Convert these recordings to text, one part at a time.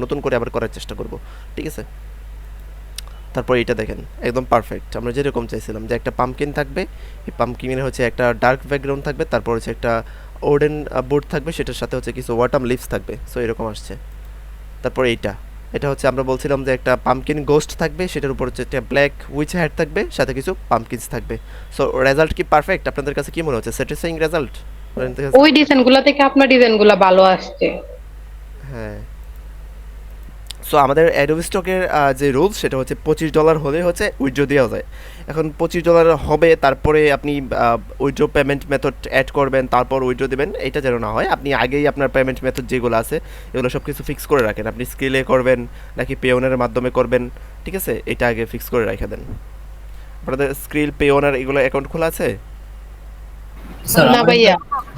নতুন করে আবার করার চেষ্টা করব, ঠিক আছে? তারপর এটা দেখেন একদম পারফেক্ট, আমরা যেরকম চাইছিলাম যে একটা পামকিন থাকবে, এই পামকিনের হচ্ছে একটা ডার্ক ব্যাকগ্রাউন্ড থাকবে, তারপর হচ্ছে একটা ওডেন বোর্ড থাকবে, সেটার সাথে হচ্ছে কিছু ওয়াটাম লিভস থাকবে, সো এরকম আসছে। তারপর এটা হচ্ছে আমরা বলছিলাম যে একটা পামকিন গোস্ট থাকবে, সেটার উপর হচ্ছে একটা ব্ল্যাক উইচ হ্যাট থাকবে, সাথে কিছু পামকিনস থাকবে। সো রেজাল্ট কি পারফেক্ট? আপনাদের কাছে কি মনে হচ্ছে, স্যাটিসফাইং রেজাল্ট? ওই ডিজাইনগুলো থেকে আপনার ডিজাইনগুলো ভালো আসছে। হ্যাঁ। সো আমাদের অ্যাডোবি স্টকের যে রুলস সেটা হচ্ছে $25 হলে হচ্ছে উইথড্র দেওয়া যায়। এখন $25 হবে, তারপরে আপনি উইথড্র পেমেন্ট মেথড অ্যাড করবেন, তারপর উইথড্র দেবেন, এটা যেন না হয়। আপনি আগেই আপনার পেমেন্ট মেথড যেগুলো আছে এগুলো সব কিছু ফিক্স করে রাখেন, আপনি স্ক্রিলে করবেন নাকি পেওনের মাধ্যমে করবেন, ঠিক আছে? এটা আগে ফিক্স করে রেখে দেন। আপনাদের স্ক্রিল পেওনার এগুলো অ্যাকাউন্ট খোলা আছে? স্যার না ভাইয়া।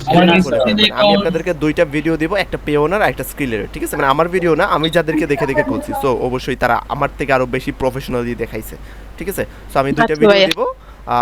আমার এটা কাছে করে ফেলেন, মানে আমি অ্যাকাউন্ট। আপনাদেরকে দুইটা ভিডিও দিব, একটা পেওনার আর একটা স্কিলের, ঠিক আছে? মানে আমার ভিডিও না, আমি যাদেরকে দেখে দেখে করছি, সো অবশ্যই তারা আমার থেকে আরো বেশি প্রফেশনালি দেখাইছে, ঠিক আছে? সো আমি দুইটা আচ্ছা ভিডিও ভাইয়া। দিব,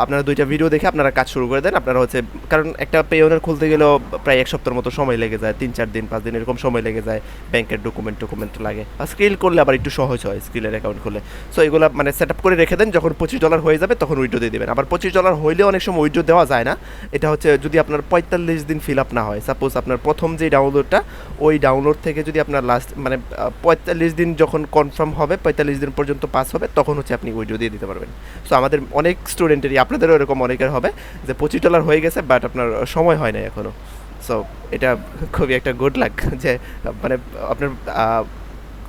আপনারা দুইটা ভিডিও দেখে আপনারা কাজ শুরু করে দেন। আপনারা হচ্ছে, কারণ একটা পেওনার খুলতে গেলেও প্রায় 1 সপ্তাহের মতো সময় লেগে যায়, 3-4 দিন 5 দিন এরকম সময় লেগে যায়, ব্যাংকের ডকুমেন্ট লাগে। আর স্কিল করলে আবার একটু সহজ হয়, স্কিলের অ্যাকাউন্ট খুলে। সো এগুলো মানে সেট আপ করে রেখে দেন, যখন $25 হয়ে যাবে তখন উইড্রো দিয়ে দেবেন। আবার $25 হইলেও অনেক সময় উইড্রো দেওয়া যায় না, এটা হচ্ছে যদি আপনার 45 দিন ফিল আপ না হয়। সাপোজ আপনার প্রথম যে ডাউনলোডটা, ওই ডাউনলোড থেকে যদি আপনার লাস্ট মানে 45 দিন যখন কনফার্ম হবে, 45 দিন পর্যন্ত পাস হবে, তখন হচ্ছে আপনি উইড্রো দিয়ে দিতে পারবেন। সো আমাদের অনেক স্টুডেন্টেরই, আপনাদেরও এরকম অনেকের হবে যে $25 হয়ে গেছে বাট আপনার সময় হয় না এখনও। সো এটা খুবই একটা গুড লাক যে মানে আপনার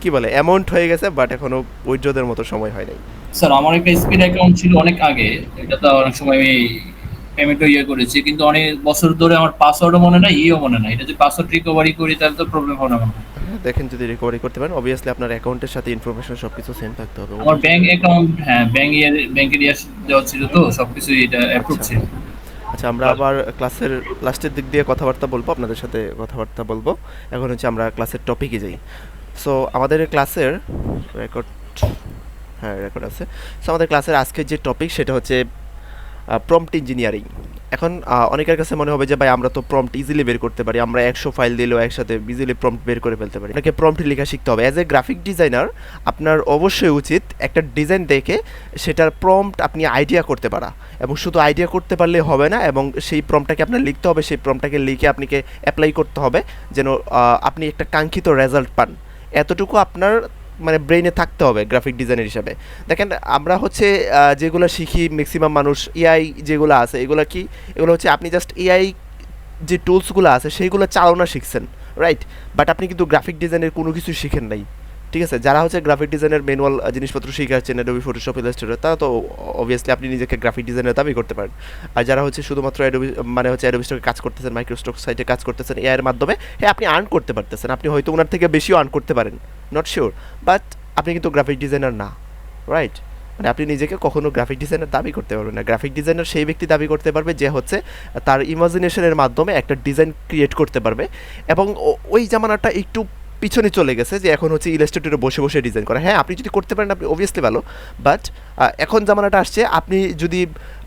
কি বলে অ্যামাউন্ট হয়ে গেছে বাট এখনও উইথড্রদের মতো সময় হয় নাই। স্যার আমার একটা স্পিড অ্যাকাউন্ট ছিল অনেক আগে, এটা তো অনেক সময় আমি পেমেন্টও করেছি, কিন্তু অনেক বছর ধরে আমার পাসওয়ার্ডও মনে নাই, মনে নাই। এটা যদি পাসওয়ার্ড রিকভারি করি তাহলে তো প্রবলেম হবে না মনে হয়। হ্যাঁ, দেখেন যদি রিকভারি করতে পারেন, অবভিয়াসলি আপনার অ্যাকাউন্টের সাথে ইনফরমেশন সব কিছু সেম থাকতে হবে আমার অবশ্যই। ব্যাংক অ্যাকাউন্ট, হ্যাঁ ব্যাংকের দেওয়া ছিল, তো সবকিছু এটা অ্যাপ্রুভ আচ্ছা ছিল। আচ্ছা, আমরা আবার ক্লাসের লাস্টের দিক দিয়ে কথাবার্তা বলবো, আপনাদের সাথে কথাবার্তা বলবো। এখন হচ্ছে আমরা ক্লাসের টপিকে যাই। সো আমাদের ক্লাসের রেকর্ড, হ্যাঁ রেকর্ড আছে। সো আমাদের ক্লাসের আজকের যে টপিক সেটা হচ্ছে প্রম্পট ইঞ্জিনিয়ারিং। এখন অনেকের কাছে মনে হবে যে ভাই আমরা তো প্রম্পট ইজিলি বের করতে পারি, আমরা 100 ফাইল দিলেও একসাথে ইজিলি প্রম্পট বের করে ফেলতে পারি। আপনাকে প্রম্পট লেখা শিখতে হবে। অ্যাজ এ গ্রাফিক ডিজাইনার আপনার অবশ্যই উচিত একটা ডিজাইন দেখে সেটার প্রম্পট আপনি আইডিয়া করতে পারা, এবং শুধু আইডিয়া করতে পারলে হবে না, এবং সেই প্রম্পটটাকে আপনার লিখতে হবে, সেই প্রম্পটটাকে লিখে আপনাকে অ্যাপ্লাই করতে হবে যেন আপনি একটা কাঙ্ক্ষিত রেজাল্ট পান। এতটুকু আপনার মানে ব্রেইনে থাকতে হবে গ্রাফিক ডিজাইনার হিসাবে। দেখেন আমরা হচ্ছে যেগুলো শিখি ম্যাক্সিমাম মানুষ, এআই যেগুলো আছে এগুলো কি, এগুলো হচ্ছে আপনি জাস্ট এআই যে টুলসগুলো আছে সেইগুলো চালানো শিখছেন, রাইট? বাট আপনি কিন্তু গ্রাফিক ডিজাইনের কোনো কিছু শিখেন নাই, ঠিক আছে? যারা হচ্ছে গ্রাফিক ডিজাইনের ম্যানুয়াল জিনিসপত্র শিখাচ্ছেন, অ্যাডোবি ফটোশপ, ইলাস্ট্রেটর, তারা তো অবভিয়াসলি আপনি নিজেকে গ্রাফিক ডিজাইনার দাবি করতে পারেন। আর যারা হচ্ছে শুধুমাত্র অ্যাডোবি মানে হচ্ছে অ্যাডোবি স্টকে কাজ করতেছেন, মাইক্রোস্টক সাইটে কাজ করতেছেন এআই এর মাধ্যমে, হ্যাঁ আপনি আর্ন করতে পারতেছেন, আপনি হয়তো ওনার থেকে বেশিও আর্ন করতে পারেন, নট শিওর, বাট আপনি কিন্তু গ্রাফিক ডিজাইনার না, রাইট? মানে আপনি নিজেকে কখনো গ্রাফিক ডিজাইনার দাবি করতে পারবেন না। গ্রাফিক ডিজাইনার সেই ব্যক্তি দাবি করতে পারবে যে হচ্ছে তার ইমাজিনেশনের মাধ্যমে একটা ডিজাইন ক্রিয়েট করতে পারবে। এবং ওই জামানাটা একটু পিছনে চলে গেছে যে এখন হচ্ছে ইলাস্ট্রেটরে বসে বসে ডিজাইন করা। হ্যাঁ আপনি যদি করতে পারেন আপনি অবভিয়াসলি ভালো, বাট এখন জামানাটা আসছে আপনি যদি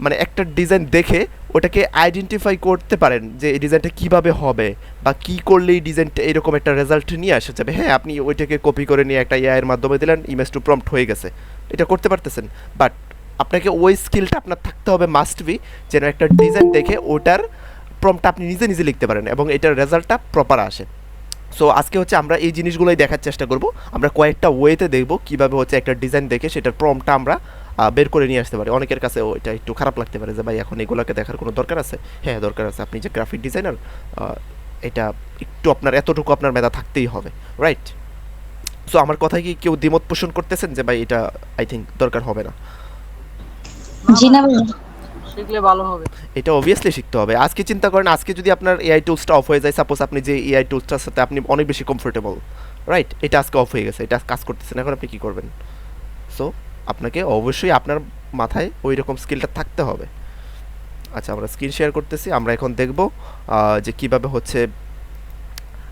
মানে একটা ডিজাইন দেখে ওটাকে আইডেন্টিফাই করতে পারেন যে এই ডিজাইনটা কীভাবে হবে বা কী করলে এই ডিজাইনটা এরকম একটা রেজাল্ট নিয়ে আসা যাবে, হ্যাঁ আপনি ওইটাকে কপি করে নিয়ে একটা এআই এর মাধ্যমে দিলেন, ইমেজ টু প্রম্পট হয়ে গেছে, এটা করতে পারতেছেন। বাট আপনাকে ওই স্কিলটা আপনার থাকতে হবে, মাস্ট বি, যেন একটা ডিজাইন দেখে ওটার প্রম্পটটা আপনি নিজে নিজে লিখতে পারেন এবং এটার রেজাল্টটা প্রপার আসে। সো আজকে হচ্ছে আমরা এই জিনিসগুলোই দেখার চেষ্টা করব। আমরা কয়েকটা ওয়েতে দেখব কীভাবে হচ্ছে একটা ডিজাইন দেখে সেটার প্রম্পটটা আমরা বের করে নিয়ে আসতে পারি। অনেকের কাছে এটা একটু খারাপ লাগতে পারে যে ভাই এখন এগুলোকে দেখার কোনো দরকার আছে। হ্যাঁ দরকার আছে, আপনি যে গ্রাফিক ডিজাইনার এটা একটু আপনার এতটুকু আপনার মেধা থাকতেই হবে, রাইট? সো আমার কথায় কি কেউ দ্বিমত পোষণ করতেছেন যে ভাই এটা আই থিঙ্ক দরকার হবে না? জি না ভাইয়া। শিখলে ভালো হবে। এটা অবভিয়াসলি শিখতে হবে। আজকে চিন্তা করেন, আজকে যদি আপনার এআই টুলসটা অফ হয়ে যায়, সাপোজ আপনি যে এআই টুলসটার সাথে আপনি অনেক বেশি কমফোর্টেবল, রাইট? এটা আজকে অফ হয়ে গেছে, এটা কাজ করতেছে না, এখন আপনি কী করবেন? সো আপনাকে অবশ্যই আপনার মাথায় ওই রকম স্কিলটা থাকতে হবে। আচ্ছা আমরা স্ক্রিন শেয়ার করতেছি, আমরা এখন দেখব যে কিভাবে হচ্ছে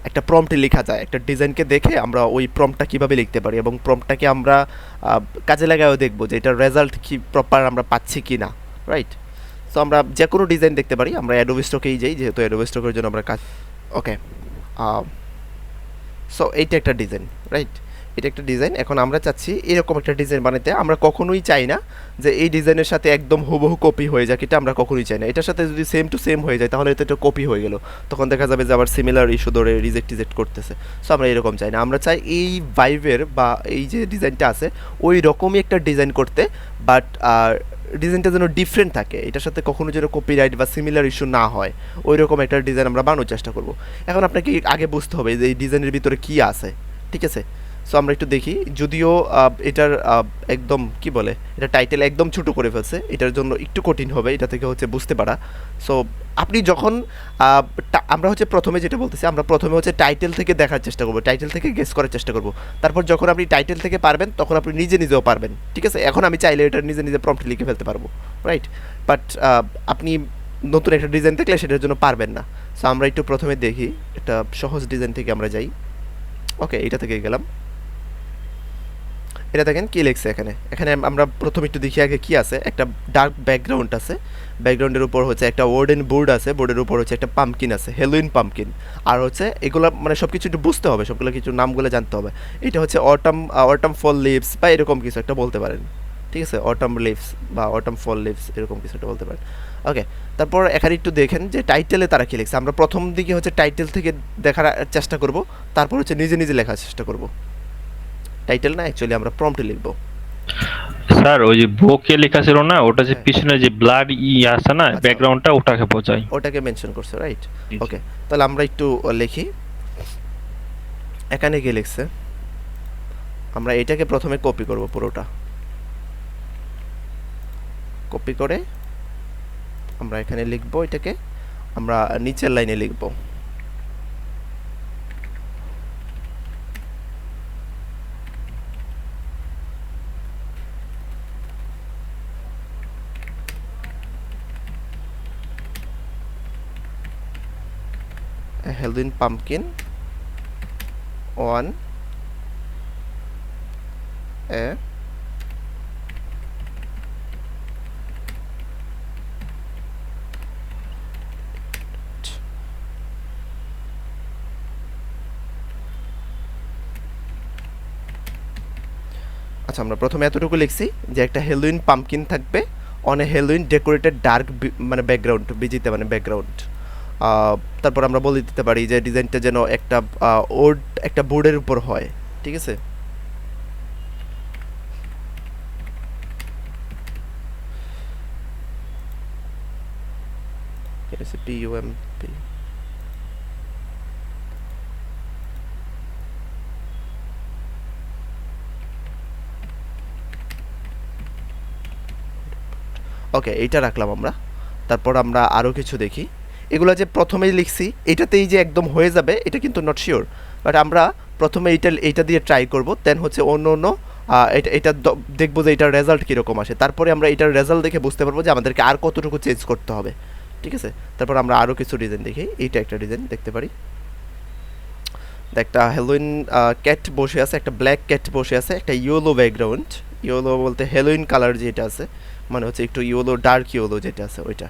একটা প্রম্পটে লেখা যায়, একটা ডিজাইনকে দেখে আমরা ওই প্রম্পটটা কীভাবে লিখতে পারি এবং প্রম্পটটাকে আমরা কাজে লাগায়ও দেখবো যে এটার রেজাল্ট কি প্রপার আমরা পাচ্ছি কি না, রাইট? সো আমরা যে কোনো ডিজাইন দেখতে পারি, আমরা অ্যাডোবি স্টকেই যাই যেহেতু অ্যাডোবি স্টকের জন্য আমরা কাজ। ওকে, সো এইটা একটা ডিজাইন, রাইট? এটা একটা ডিজাইন। এখন আমরা চাচ্ছি এরকম একটা ডিজাইন বানাতে। আমরা কখনোই চাই না যে এই ডিজাইনের সাথে একদম হুবহু কপি হয়ে যাক, এটা আমরা কখনোই চাই না। এটার সাথে যদি সেম টু সেম হয়ে যায় তাহলে এটা একটা কপি হয়ে গেল, তখন দেখা যাবে যে আবার সিমিলার ইস্যু ধরে রিজেক্ট করতেছে। সো আমরা এরকম চাই না, আমরা চাই এই ভাইবের বা এই যে ডিজাইনটা আছে ওই রকমই একটা ডিজাইন করতে, বাট ডিজাইনটা যেন ডিফারেন্ট থাকে, এটার সাথে কখনো যেন কপিরাইট বা সিমিলার ইস্যু না হয়, ওই রকম একটা ডিজাইন আমরা বানানোর চেষ্টা করব। এখন আপনাকে আগে বুঝতে হবে যে এই ডিজাইনের ভিতরে কী আছে, ঠিক আছে? সো আমরা একটু দেখি, যদিও এটার একদম কি বলে, এটা টাইটেল একদম ছোটো করে ফেলছে, এটার জন্য একটু কঠিন হবে এটা থেকে হচ্ছে বুঝতে পারা। সো আপনি যখন আমরা হচ্ছে প্রথমে যেটা বলতেছি, আমরা প্রথমে হচ্ছে টাইটেল থেকে দেখার চেষ্টা করবো, টাইটেল থেকে গেস করার চেষ্টা করবো। তারপর যখন আপনি টাইটেল থেকে পারবেন তখন আপনি নিজেও পারবেন, ঠিক আছে? এখন আমি চাইলে এটা নিজে প্রম্পট লিখে ফেলতে পারবো, রাইট? বাট আপনি নতুন একটা ডিজাইন দেখলে সেটার জন্য পারবেন না। সো আমরা একটু প্রথমে দেখি, একটা সহজ ডিজাইন থেকে আমরা যাই। ওকে, এটা থেকে গেলাম। এটা দেখেন কি লিখছে এখানে। এখানে আমরা প্রথমে একটু দেখি আগে কি আছে। একটা ডার্ক ব্যাকগ্রাউন্ড আছে, ব্যাকগ্রাউন্ডের উপর হচ্ছে একটা ওয়ার্ডেন বোর্ড আছে, বোর্ডের উপর হচ্ছে একটা পাম্পকিন আছে, হ্যালোইন পাম্পকিন। আর হচ্ছে এগুলো মানে সব কিছু একটু বুঝতে হবে, সবগুলো কিছু নামগুলো জানতে হবে। এটা হচ্ছে অটাম ফল লিভস বা এরকম কিছু একটা বলতে পারেন, ঠিক আছে? অটাম লিভস বা অটাম ফল লিভস এরকম কিছু একটা বলতে পারেন। ওকে, তারপর এখানে একটু দেখেন যে টাইটেলে তারা কী লিখছে। আমরা প্রথম দিকে হচ্ছে টাইটেল থেকে দেখার চেষ্টা করব, তারপর হচ্ছে নিজে লেখার চেষ্টা করব। টাইটেল না, অ্যাকচুয়ালি আমরা প্রম্পটে লিখব। স্যার ওই যে বুকে লেখা ছিল না, ওটা যে হ্যাঁ। পিছনে যে ব্লাড আছে না, আচ্ছা, ব্যাকগ্রাউন্ডটা ওটাকে বোঝায়। ওটাকে মেনশন করছে, রাইট? জি, জি। ওকে, তাহলে আমরা একটু লিখি। এখানে গিয়ে লিখছে, আমরা এটাকে প্রথমে কপি করব, পুরোটা কপি করে আমরা এখানে লিখব। এটাকে আমরা নিচের লাইনে লিখব। হ্যালোইন পাম্পকিন অন এ আচ্ছা, আমরা প্রথমে এতটুকু লিখছি যে একটা হ্যালোইন পাম্পকিন থাকবে on a Halloween decorated dark মানে ব্যাকগ্রাউন্ড, বিজিতে মানে ব্যাকগ্রাউন্ড। তারপর আমরা বলে দিতে পারি যে ডিজাইনটা যেন একটা একটা বোর্ডের উপর হয়, ঠিক আছে? PUMP ওকে, এইটা রাখলাম আমরা। তারপর আমরা আরও কিছু দেখি। এগুলো যে প্রথমেই লিখছি এটাতেই যে একদম হয়ে যাবে এটা কিন্তু নট শিওর, বাট আমরা প্রথমে এইটা দিয়ে ট্রাই করব, দেন হচ্ছে অন্য এটা দেখবো যে এটার রেজাল্ট কীরকম আসে। তারপরে আমরা এটার রেজাল্ট দেখে বুঝতে পারবো যে আমাদেরকে আর কতটুকু চেঞ্জ করতে হবে, ঠিক আছে? তারপর আমরা আরও কিছু ডিজাইন দেখি। এইটা একটা ডিজাইন দেখতে পারি, একটা হ্যালোইন ক্যাট বসে আছে, একটা ব্ল্যাক ক্যাট বসে আছে, একটা ইয়েলো ব্যাকগ্রাউন্ড। ইয়েলো বলতে হ্যালোইন কালার যেটা আছে, মানে হচ্ছে একটু ইয়েলো, ডার্ক ইয়েলো যেটা আছে ওইটা।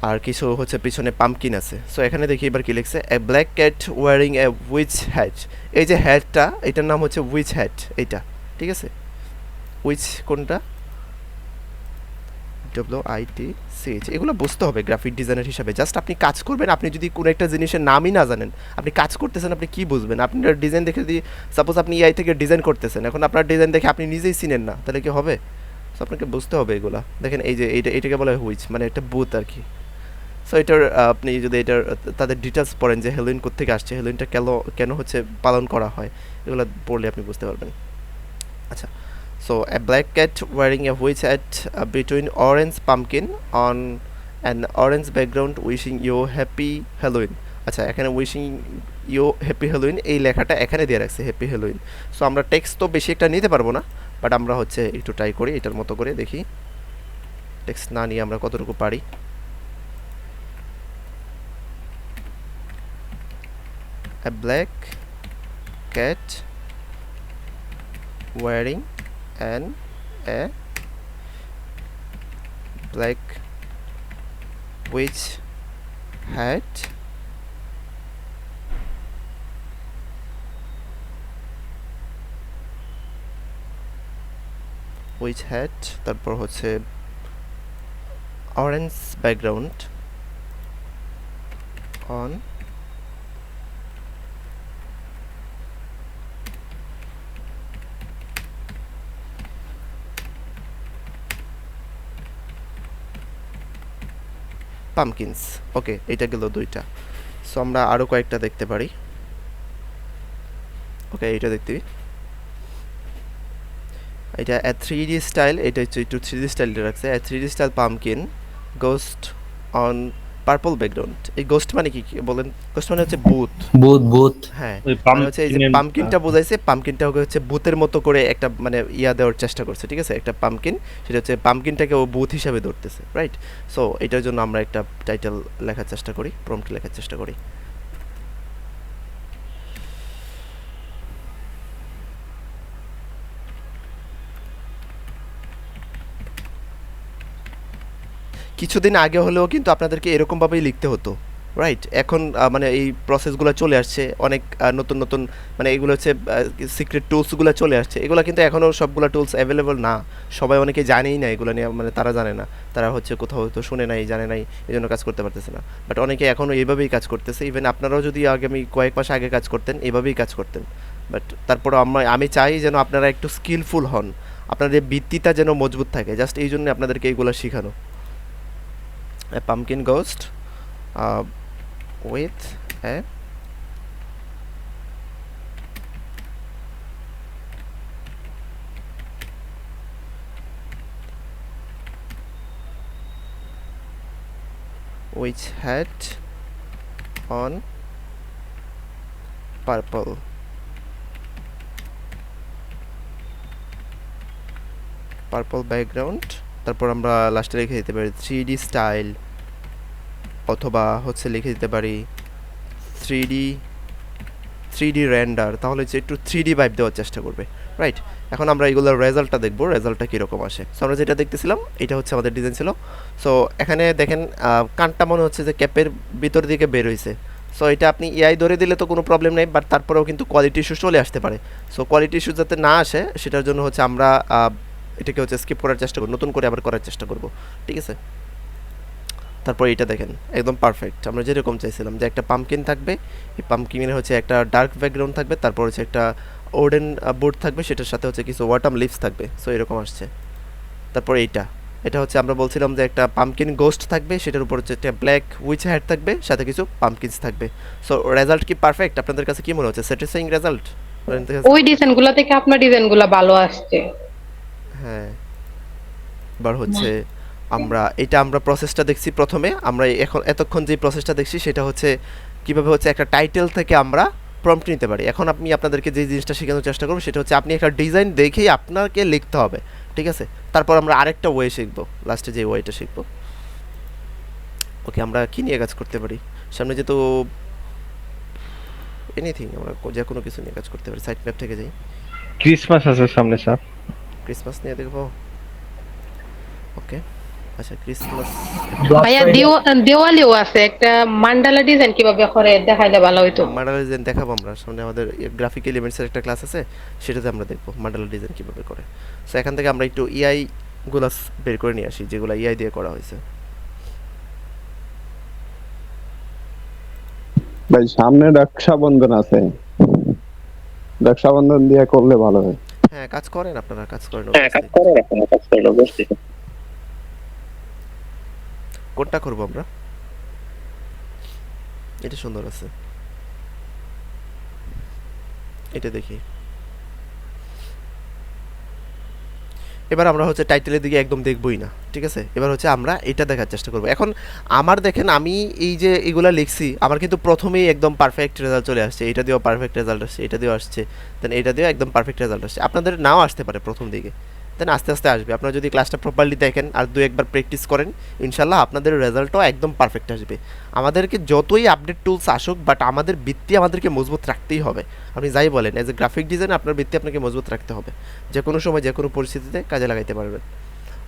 আর কিছু হচ্ছে পিছনে পাম্পকিন আছে। সো এখানে দেখি এবার কি লিখছে, a black cat wearing a witch hat. এই যে হ্যাটটা, এটার নাম হচ্ছে উইচ হ্যাট, এইটা, ঠিক আছে? উইচ কোনটা? WITCH। এগুলো বুঝতে হবে গ্রাফিক ডিজাইনার হিসাবে। জাস্ট আপনি কাজ করবেন, আপনি যদি কোনো একটা জিনিসের নামই না জানেন, আপনি কাজ করতেছেন, আপনি কি বুঝবেন? আপনার ডিজাইন দেখে যদি সাপোজ আপনি AI থেকে ডিজাইন করতেছেন, এখন আপনার ডিজাইন দেখে আপনি নিজেই চিনেন না, তাহলে কি হবে? সো আপনাকে বুঝতে হবে এগুলা। দেখেন এই যে এটাকে বলা হয় হুইচ, মানে একটা বুথ আর কি। সো এটার আপনি যদি এটার তাদের ডিটেলস পড়েন যে হ্যালোইন কোত্থেকে আসছে, হ্যালোইনটা কেন হচ্ছে পালন করা হয়, এগুলো পড়লে আপনি বুঝতে পারবেন। আচ্ছা, so a black cat wearing a witch hat between orange pumpkin on an orange background wishing you happy Halloween। আচ্ছা, এখানে উইশিং ইউ হ্যাপি হ্যালোইন এই লেখাটা এখানে দিয়ে রাখছে, হ্যাপি হ্যালোইন। সো আমরা টেক্সট তো বেশি একটা নিতে পারবো না, বাট আমরা হচ্ছে একটু ট্রাই করি এটার মতো করে, দেখি টেক্সট না নিয়ে আমরা কতটুকু পারি। A black cat wearing a black witch hat witch hat, তারপর হচ্ছে orange background on pumpkins. Okay, এটা গেল দুইটা। সো আমরা আরও কয়েকটা দেখতে পারি। ওকে, এইটা দেখতে এটা থ্রি ডি স্টাইল, এটা হচ্ছে একটু থ্রি ডি স্টাইলটা রাখছে। Three D style pumpkin ghost on purple background. এই গোস্ট মানে কি বলেন? গোস্ট মানে হচ্ছে ভূত। ভূত হ্যাঁ, ওই মানে হচ্ছে এই যে পামকিনটা বোঝাইছে, পামকিনটা হচ্ছে ভূতের মতো করে একটা মানে ইয়া দেওয়ার চেষ্টা করছে, ঠিক আছে? একটা পামকিন, সেটা হচ্ছে পামকিনটাকে ও ভূত হিসাবে ধরতেছে, রাইট? সো এটার জন্য আমরা একটা টাইটেল লেখার চেষ্টা করি, প্রম্পট লেখার চেষ্টা করি। কিছুদিন আগে হলেও কিন্তু আপনাদেরকে এরকমভাবেই লিখতে হতো, রাইট? এখন মানে এই প্রসেসগুলো চলে আসছে, অনেক নতুন নতুন মানে এগুলো হচ্ছে সিক্রেট টুলসগুলো চলে আসছে। এগুলো কিন্তু এখনও সবগুলো টুলস অ্যাভেলেবল না, সবাই অনেকে জানেই না এগুলো নিয়ে, মানে তারা জানে না, তারা হচ্ছে কোথাও হয়তো শুনে নাই, জানে নাই, এই জন্য কাজ করতে পারতেছে না। বাট অনেকে এখনও এইভাবেই কাজ করতেছে। ইভেন আপনারাও যদি আগামী কয়েক মাস আগে কাজ করতেন, এভাবেই কাজ করতেন। বাট তারপরও আমি চাই যেন আপনারা একটু স্কিলফুল হন, আপনাদের ভিত্তিটা যেন মজবুত থাকে, জাস্ট এই জন্য আপনাদেরকে এইগুলো শেখানো। A pumpkin ghost with a which hat on purple background. তারপর আমরা লাস্টে লিখে দিতে পারি 3D স্টাইল, অথবা হচ্ছে লিখে দিতে পারি 3D রেন্ডার, তাহলে হচ্ছে একটু 3D ভাইব দেওয়ার চেষ্টা করবে, রাইট? এখন আমরা এগুলোর রেজাল্টটা দেখবো, রেজাল্টটা কীরকম আসে। সো আমরা যেটা দেখতেছিলাম এটা হচ্ছে আমাদের ডিজাইন ছিল। সো এখানে দেখেন কানটা মনে হচ্ছে যে ক্যাপের ভিতর দিকে বের হয়েছে। সো এটা আপনি এআই ধরে দিলে তো কোনো প্রবলেম নেই, বাট তারপরেও কিন্তু কোয়ালিটি ইস্যু চলে আসতে পারে। সো কোয়ালিটি ইস্যু যাতে না আসে সেটার জন্য হচ্ছে আমরা এটাকে হচ্ছে স্কিপ করার চেষ্টা করব, নতুন করে আবার করার চেষ্টা করব, ঠিক আছে? তারপর এটা দেখেন একদম পারফেক্ট, আমরা যেরকম চাইছিলাম যে একটা পাম্পকিন থাকবে, এই পাম্পকিনের হচ্ছে একটা ডার্ক ব্যাকগ্রাউন্ড থাকবে, তারপর হচ্ছে একটা ওডেন বোর্ড থাকবে, সেটার সাথে হচ্ছে কিছু ওয়াটাম লিভস থাকবে। সো এরকম আসছে। তারপর এটা হচ্ছে আমরা বলছিলাম যে একটা পাম্পকিন গোস্ট থাকবে, সেটার উপর হচ্ছে একটা ব্ল্যাক উইচ হ্যাট থাকবে, সাথে কিছু পাম্পকিনস থাকবে। সো রেজাল্ট কি পারফেক্ট? আপনাদের কাছে কি মনে হচ্ছে? Satisfying result? ওই ডিজাইনগুলো থেকে আপনার ডিজাইনগুলো ভালো আসছে। হ্যাঁ, এবার হচ্ছে আমরা প্রসেসটা দেখছি। প্রথমে আমরা এতক্ষণ যে প্রসেসটা দেখছি সেটা হচ্ছে কিভাবে হচ্ছে একটা টাইটেল থেকে আমরা প্রম্পট নিতে পারি। এখন আমি আপনাদেরকে যে জিনিসটা শেখানোর চেষ্টা করবো সেটা হচ্ছে আপনি একটা ডিজাইন দেখেই আপনাকে লিখতে হবে, ঠিক আছে? তারপর আমরা আরেকটা ওয়ে শিখবো, লাস্টে যে ওয়েটা শিখবো। ওকে, আমরা কী নিয়ে কাজ করতে পারি সামনে? যেহেতু এনিথিং, আমরা যে কোনো কিছু নিয়ে কাজ করতে পারি। সাইট ম্যাপ থেকে যাই, ক্রিসমাস আছে সামনে স্যার। ক্রিসমাস নিয়ে দেখবো। ওকে, আচ্ছা ক্রিসমাস ভাইয়া দেওয়ালিও আছে একটা মান্ডালা ডিজাইন কিভাবে করে দেখাইলে ভালো হইতো। মান্ডালা ডিজাইন দেখাবো আমরা সামনে, আমাদের গ্রাফিক এলিমেন্টসের একটা ক্লাস আছে, সেটাতে আমরা দেখবো মান্ডালা ডিজাইন কীভাবে করে। সো এখান থেকে আমরা একটু ইআই গুলা বের করে নিয়ে আসি, যেগুলো ইআই দিয়ে করা হয়েছে। ভাই সামনে রক্ষাবন্ধন আছে, রক্ষাবন্ধন দিয়ে করলে ভালো হয়। হ্যাঁ, কাজ করেন আপনারা, কাজ করেন। কোনটা করবো আমরা? এটা সুন্দর আছে, এটা দেখি। এবার আমরা হচ্ছে টাইটেলের দিকে একদম দেখবই না, ঠিক আছে? এবার হচ্ছে আমরা এটা দেখার চেষ্টা করবো। এখন আমার দেখেন, আমি এই যে এগুলা লিখছি, আমার কিন্তু প্রথমেই একদম পারফেক্ট রেজাল্ট চলে আসছে, এটা দিয়েও পারফেক্ট রেজাল্ট আসছে, এটা দিয়েও আসছে, দেন এটা দিয়েও একদম পারফেক্ট রেজাল্ট আসছে। আপনাদের নাও আসতে পারে প্রথম দিকে, দেন আস্তে আস্তে আসবে। আপনারা যদি ক্লাসটা প্রপারলি দেখেন আর দু একবার প্র্যাকটিস করেন, ইনশাল্লাহ আপনাদের রেজাল্টও একদম পারফেক্ট আসবে। আমাদেরকে যতই আপডেট টুলস আসুক, বাট আমাদের ভিত্তি আমাদেরকে মজবুত রাখতেই হবে। আপনি যাই বলেন, এজ এ গ্রাফিক ডিজাইন আপনার ভিত্তি আপনাকে মজবুত রাখতে হবে, যে কোনো সময় যে কোনো পরিস্থিতিতে কাজে লাগাইতে পারবেন।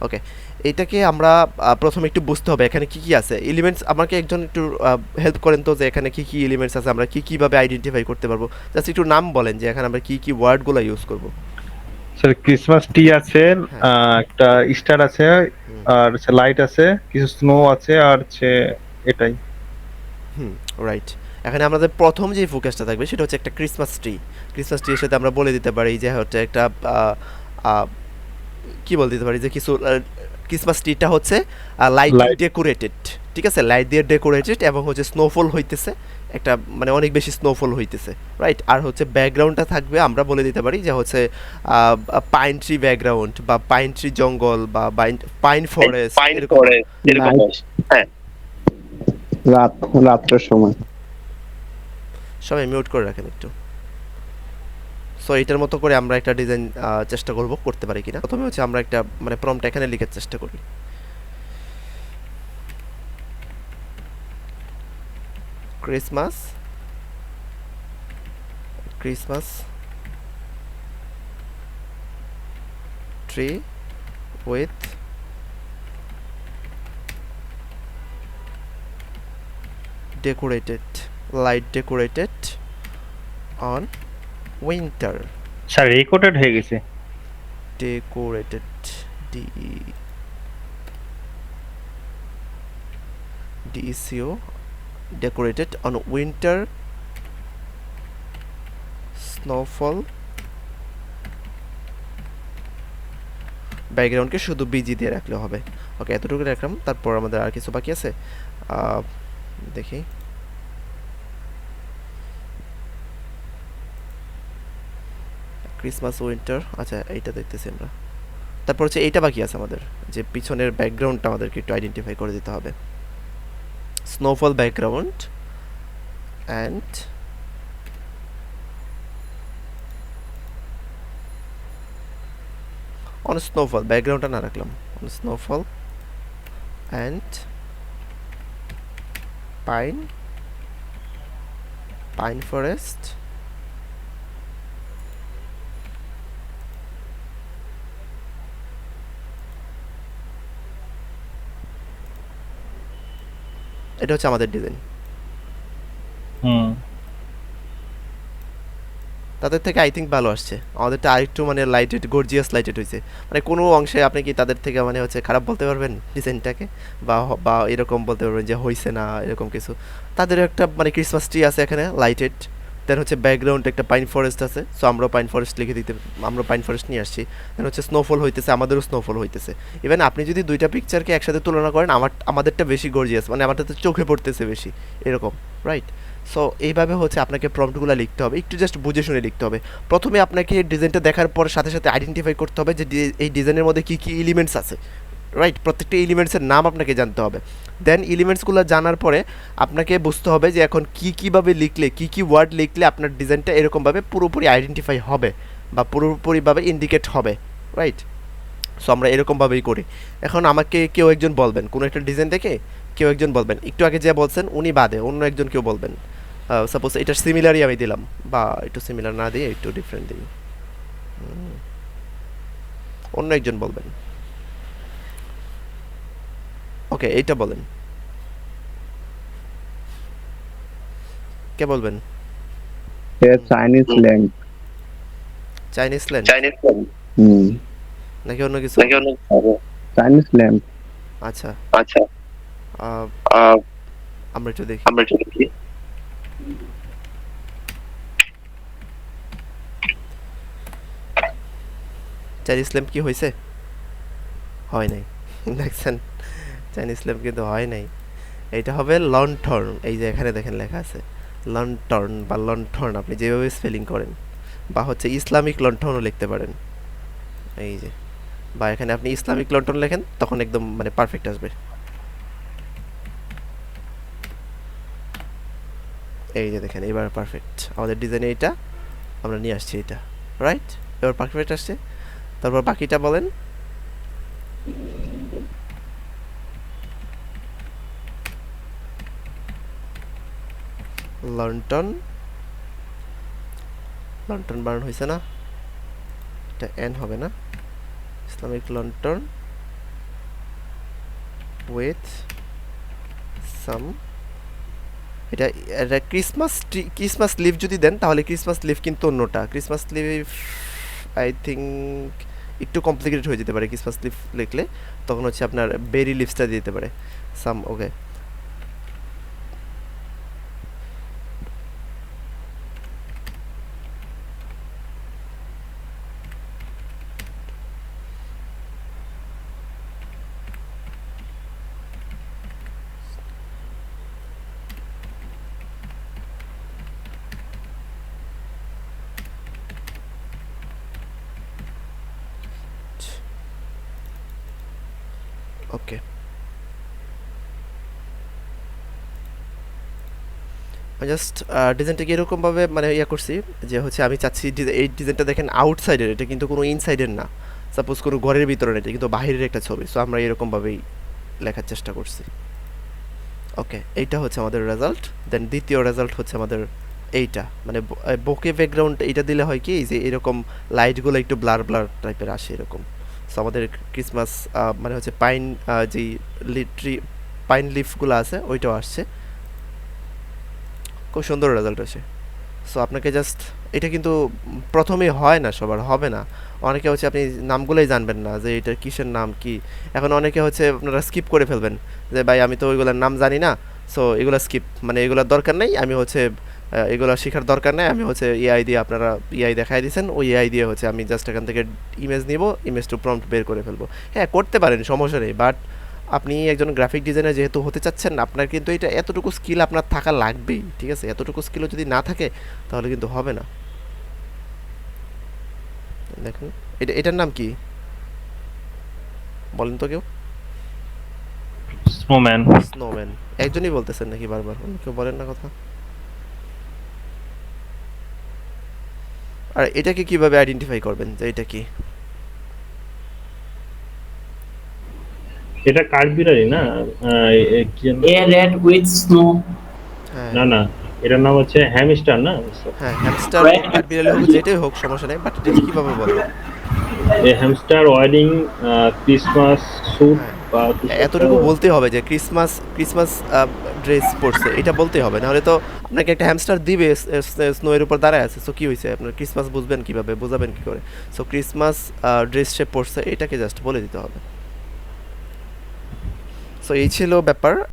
ওকে, এইটাকে আমরা প্রথমে একটু বুঝতে হবে এখানে কী কী আছে এলিমেন্টস। আমাকে একজন একটু হেল্প করেন তো, যে এখানে কী কী এলিমেন্টস আছে, আমরা কীভাবে আইডেন্টিফাই করতে পারবো। জাস্ট একটু নাম বলেন যে এখানে আমরা কী কী ওয়ার্ডগুলো ইউজ করবো। স্যার ক্রিসমাস ট্রি আছে, হ্যাঁ। একটা স্টার আছে, হুম। আর লাইট আছে, কিছু স্নো আছে, আর হচ্ছে এটাই। হুম, রাইট। এখানে আমাদের প্রথম যে ফোকাসটা থাকবে সেটা হচ্ছে একটা ক্রিসমাস ট্রি। ক্রিসমাস ট্রির সাথে আমরা বলে দিতে পারি যে হচ্ছে একটা কি বলে দিতে পারি যে কিছু ক্রিসমাস ট্রিটা হচ্ছে লাইট লাইট। ডেকোরেটেড, ঠিক আছে, লাইট দিয়ে ডেকোরেটেড, এবং হচ্ছে স্নোফল হইতেছে একটা, মানে অনেক বেশি স্নোফল হইতেছে, রাইট। আর হচ্ছে ব্যাকগ্রাউন্ডটা থাকবে, আমরা বলে দিতে পারি যে হচ্ছে পাইন ট্রি ব্যাকগ্রাউন্ড, বা পাইন ট্রি জঙ্গল, বা পাইন ফরেস্ট, এরকম। Night, রাত, রাত্রের সময়। সবাই মিউট করে রাখেন একটু। সো এটার মতো করে আমরা একটা ডিজাইন চেষ্টা করব করতে পারি কিনা। প্রথমে হচ্ছে আমরা একটা মানে প্রম্পট এখানে লিখার চেষ্টা করি। Christmas Christmas tree with decorated, light decorated on winter. Sir recorded হয়ে গেছে। Decorated, DECO, decorated on winter snowfall. ব্যাকগ্রাউন্ডকে শুধু বিজি দিয়ে রাখলে হবে। ওকে, এতটুকু রাখলাম। তারপর আমাদের আর কিছু বাকি আছে, দেখি। ক্রিসমাস উইন্টার, আচ্ছা এইটা দেখতেছি আমরা। তারপর হচ্ছে এইটা বাকি আছে আমাদের, যে পিছনের ব্যাকগ্রাউন্ডটা আমাদেরকে একটু আইডেন্টিফাই করে দিতে হবে। Snowfall background and on snowfall, ব্যাকগ্রাউন্ডটা না রাখলাম, on snowfall and pine forest এটা হচ্ছে আমাদের ডিজাইন। হুম। তাদের থেকে আই থিঙ্ক ভালো আসছে, আমাদেরটা আরেকটু মানে লাইটেড, গর্জিয়াস লাইটেড হয়েছে। মানে কোনো অংশে আপনি কি তাদের থেকে মানে হচ্ছে খারাপ বলতে পারবেন ডিজাইনটাকে, বা এরকম বলতে পারবেন যে হয়েছে না এরকম কিছু। তাদের একটা মানে ক্রিসমাস ট্রি আছে এখানে লাইটেড, দেন হচ্ছে ব্যাকগ্রাউন্ড একটা পাইন ফরেস্ট আছে, সো আমরা পাইন ফরেস্ট লিখে দিতে, আমরা পাইন ফরেস্ট নিয়ে আসছি। দেন হচ্ছে স্নোফল হইতেছে, আমাদেরও স্নোফল হইতেছে। ইভেন আপনি যদি দুইটা পিকচারকে একসাথে তুলনা করেন, আমাদেরটা বেশি গর্জিয়াস, মানে আমারটা তো চোখে পড়তেছে বেশি, এরকম, রাইট। সো এইভাবে হচ্ছে আপনাকে প্রম্পটগুলো লিখতে হবে, একটু জাস্ট বুঝে শুনে লিখতে হবে। প্রথমে আপনাকে ডিজাইনটা দেখার পর সাথে সাথে আইডেন্টিফাই করতে হবে যে এই ডিজাইনের মধ্যে কী কী এলিমেন্টস আছে, রাইট। প্রত্যেকটা এলিমেন্টসের নাম আপনাকে জানতে হবে। দেন এলিমেন্টসগুলো জানার পরে আপনাকে বুঝতে হবে যে এখন কীভাবে লিখলে, কী ওয়ার্ড লিখলে আপনার ডিজাইনটা এরকমভাবে পুরোপুরি আইডেন্টিফাই হবে বা পুরোপুরিভাবে ইন্ডিকেট হবে, রাইট। সো আমরা এরকমভাবেই করি। এখন আমাকে কেউ একজন বলবেন, কোনো একটা ডিজাইন দেখে কেউ একজন বলবেন, একটু আগে যে বলছেন উনি বাদে অন্য একজন কেউ বলবেন, সাপোজ এটা সিমিলারই আমি দিলাম, বা একটু সিমিলার না দিয়ে একটু ডিফারেন্ট দিই, অন্য একজন বলবেন। ওকে, এইটা বলেন, কে বলবেন? Chinese lamp. চাইনিজ ল্যান্ড নাকি অন্য কিছু? Chinese lamp. আচ্ছা, আমরা একটু দেখি। চাইনিজ ল্যাম্প কি হয়েছে? হয় নাই। দেখছেন, চাইনিজ ল্যাম্প কিন্তু হয় নাই। এইটা হবে লন্ঠর্ন। এই যে এখানে দেখেন লেখা আছে লন্ঠর্ন বা লন্ঠর্ন, আপনি যেভাবে স্পেলিং করেন, বা হচ্ছে ইসলামিক লন্ঠনও লিখতে পারেন, এই যে, বা এখানে আপনি ইসলামিক লন্ঠন লেখেন তখন একদম মানে পারফেক্ট আসবে। এই যে দেখেন, এবার পারফেক্ট আমাদের ডিজাইনে এইটা আমরা নিয়ে আসছি, এটা রাইট, এবার পারফেক্ট আসছে। তারপর বাকিটা বলেন। লন্ঠন, লন্ঠন বানানো হয়েছে না, এটা এন হবে না, ইসলামিক লন্ঠন উইথ সাম, এটা ক্রিসমাস লিভ যদি দেন তাহলে ক্রিসমাস লিভ কিন্তু অন্যটা, ক্রিসমাস লিভ আই থিঙ্ক একটু কমপ্লিকেটেড হয়ে যেতে পারে ক্রিসমাস লিভ লিখলে, তখন হচ্ছে আপনার বেরি লিভসটা দিতে পারে সাম। ওকে, ওকে জাস্ট ডিজাইনটাকে এরকমভাবে মানে ইয়ে করছি যে হচ্ছে আমি চাচ্ছি এই ডিজাইনটা দেখেন আউটসাইডের, এটা কিন্তু কোনো ইনসাইডের না, সাপোজ কোনো ঘরের ভিতরে না, এটা কিন্তু বাইরের একটা ছবি। সো আমরা এরকমভাবেই লেখার চেষ্টা করছি। ওকে, এইটা হচ্ছে আমাদের রেজাল্ট। দেন দ্বিতীয় রেজাল্ট হচ্ছে আমাদের এইটা, মানে বোকে ব্যাকগ্রাউন্ড এইটা দিলে হয় কি যে এরকম লাইটগুলো একটু ব্লার ব্লার টাইপের আসে এরকম। সো আমাদের ক্রিসমাস মানে হচ্ছে পাইন যেই ট্রি পাইন লিফগুলো আছে ওইটাও আসছে, খুব সুন্দর রেজাল্ট আসে। সো আপনাকে জাস্ট এটা কিন্তু প্রথমেই হয় না, সবার হবে না, অনেকে হচ্ছে আপনি নামগুলোই জানবেন না যে এটার কিসের নাম কি। এখন অনেকে হচ্ছে আপনারা স্কিপ করে ফেলবেন যে ভাই আমি তো ওইগুলোর নাম জানি না, সো এগুলো স্কিপ, মানে এগুলোর দরকার নেই, আমি হচ্ছে এগুলো শেখার দরকার নেই, আমি হচ্ছে এআই দিয়ে আপনারা এআই দেখাই দিয়েছেন, ওই এআই দিয়ে হচ্ছে আমি জাস্ট এখান থেকে ইমেজ নিব, ইমেজ টু প্রম্পট বের করে ফেলবো। হ্যাঁ করতে পারেন, সমস্যা নেই, বাট আপনি একজন গ্রাফিক ডিজাইনার যেহেতু হতে চাচ্ছেন, আপনার কিন্তু এটা এতটুকু স্কিল আপনার থাকা লাগবেই, ঠিক আছে? এতটুকু স্কিলও যদি না থাকে তাহলে কিন্তু হবে না। দেখুন এটার নাম কি বলেন তো কেউ? স্নোম্যান। স্নোম্যান। একজনই বলতেছেন নাকি বারবার, অন্য কেউ বলেন না কথা? আর এটাকে কিভাবে আইডেন্টিফাই করবেন যে এটা কি? এটা কাঠবিড়ালি না? কি যেন? A red with snow. হ্যাঁ না না, এটার নাম হচ্ছে হ্যামস্টার না? হ্যাঁ, হ্যামস্টার হোক কাঠবিড়ালি হোক যেটাই হোক সমস্যা নেই, বাট এটা কিভাবে বলবো? এই হ্যামস্টার ওয়েডিং ক্রিসমাস স্যুট হ্যাঁ, বা কিছু একটা- এতটুকু বলতে হবে যে ক্রিসমাস ক্রিসমাস ড্রেস পরছে, এটা বলতেই হবে, নাহলে তো আপনাকে একটা হ্যামস্টার দিবে স্নো এর উপর দাঁড়ায় আছে, সো কি হয়েছে আপনার ক্রিসমাস বুঝবেন কিভাবে, বোঝাবেন কি করে? সো ক্রিসমাস ড্রেস সে পরছে এটাকে জাস্ট বলে দিতে হবে। সো এই ছিল ব্যাপার।